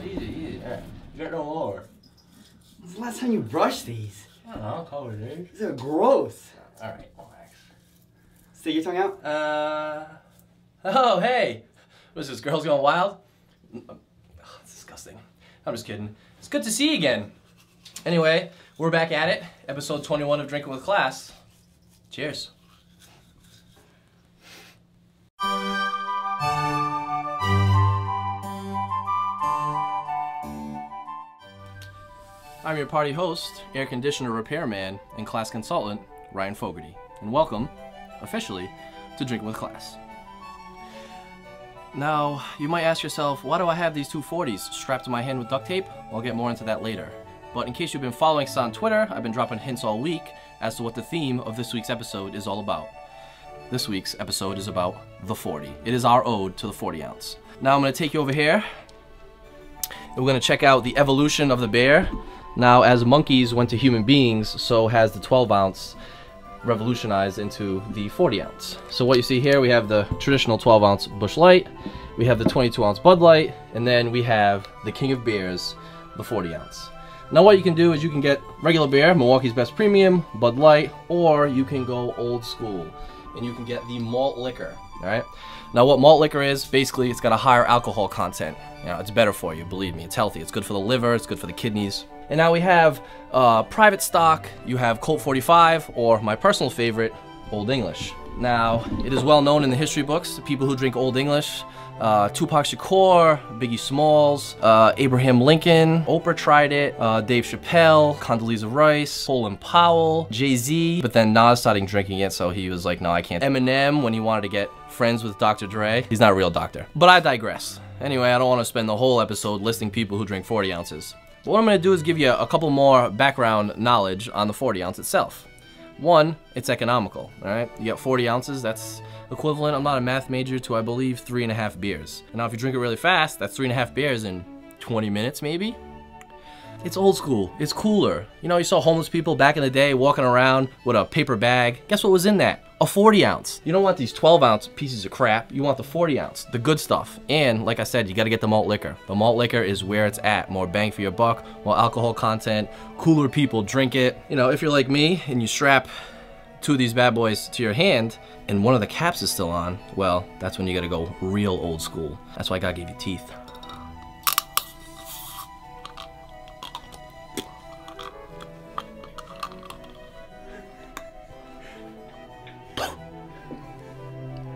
Easy, easy. Alright. You got no more. When's the last time you brushed these? I don't know, color these. These are gross. Alright, relax. Stick your tongue out. Oh, hey! What is this, Girls Gone Wild? Oh, it's disgusting. I'm just kidding. It's good to see you again. Anyway, we're back at it. Episode 21 of Drinking with Class. Cheers. I'm your party host, air conditioner repairman, and class consultant, Ryan Fogarty. And welcome, officially, to Drinking with Class. Now, you might ask yourself, why do I have these 240s strapped to my hand with duct tape? I'll get more into that later. But in case you've been following us on Twitter, I've been dropping hints all week as to what the theme of this week's episode is all about. This week's episode is about the 40. It is our ode to the 40 ounce. Now I'm going to take you over here, and we're going to check out the evolution of the beer. Now, as monkeys went to human beings, so has the 12 ounce revolutionized into the 40 ounce. So what you see here, we have the traditional 12 ounce Busch Light, we have the 22 ounce Bud Light, and then we have the king of beers, the 40 ounce. Now what you can do is you can get regular beer, Milwaukee's Best Premium, Bud Light, or you can go old school and you can get the malt liquor. Alright? Now what malt liquor is, basically it's got a higher alcohol content. You know, it's better for you, believe me, it's healthy, it's good for the liver, it's good for the kidneys. And now we have private stock, you have Colt 45, or my personal favorite, Old English. Now, it is well known in the history books, the people who drink Old English, Tupac Shakur, Biggie Smalls, Abraham Lincoln, Oprah tried it, Dave Chappelle, Condoleezza Rice, Colin Powell, Jay-Z, but then Nas started drinking it, so he was like, no, I can't. Eminem, when he wanted to get friends with Dr. Dre, he's not a real doctor. But I digress. Anyway, I don't want to spend the whole episode listing people who drink 40 ounces. But what I'm going to do is give you a couple more background knowledge on the 40 ounce itself. One, it's economical, alright? You got 40 ounces, that's equivalent, I'm not a math major, to I believe 3.5 beers. And now if you drink it really fast, that's 3.5 beers in 20 minutes maybe? It's old school, it's cooler. You know, you saw homeless people back in the day walking around with a paper bag. Guess what was in that? A 40 ounce. You don't want these 12 ounce pieces of crap, you want the 40 ounce, the good stuff. And like I said, you gotta get the malt liquor. The malt liquor is where it's at, more bang for your buck, more alcohol content, cooler people drink it. You know, if you're like me and you strap two of these bad boys to your hand and one of the caps is still on, well, that's when you gotta go real old school. That's why I gotta give you teeth.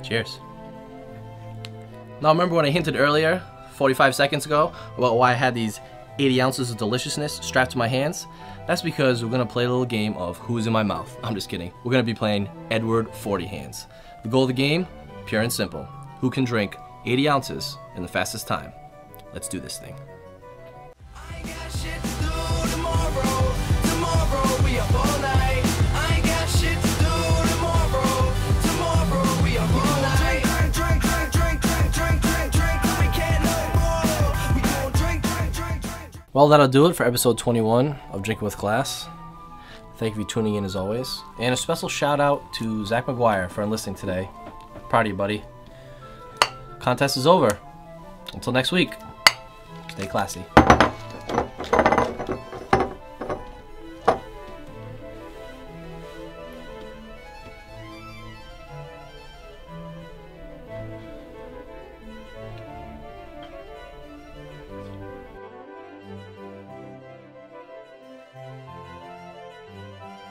Cheers. Now remember when I hinted earlier, 45 seconds ago, about why I had these 80 ounces of deliciousness strapped to my hands? That's because we're gonna play a little game of who's in my mouth. I'm just kidding. We're gonna be playing Edward 40 Hands. The goal of the game, pure and simple. Who can drink 80 ounces in the fastest time? Let's do this thing. Well, that'll do it for episode 21 of Drinking with Class. Thank you for tuning in as always. And a special shout out to Zach McGuire for enlisting today. Proud of you, buddy. Contest is over. Until next week, stay classy.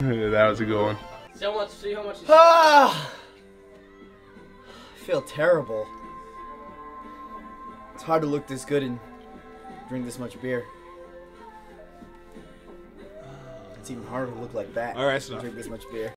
That was a good one. See how much I feel terrible. It's hard to look this good and drink this much beer. It's even harder to look like that. All right, and drink this much beer.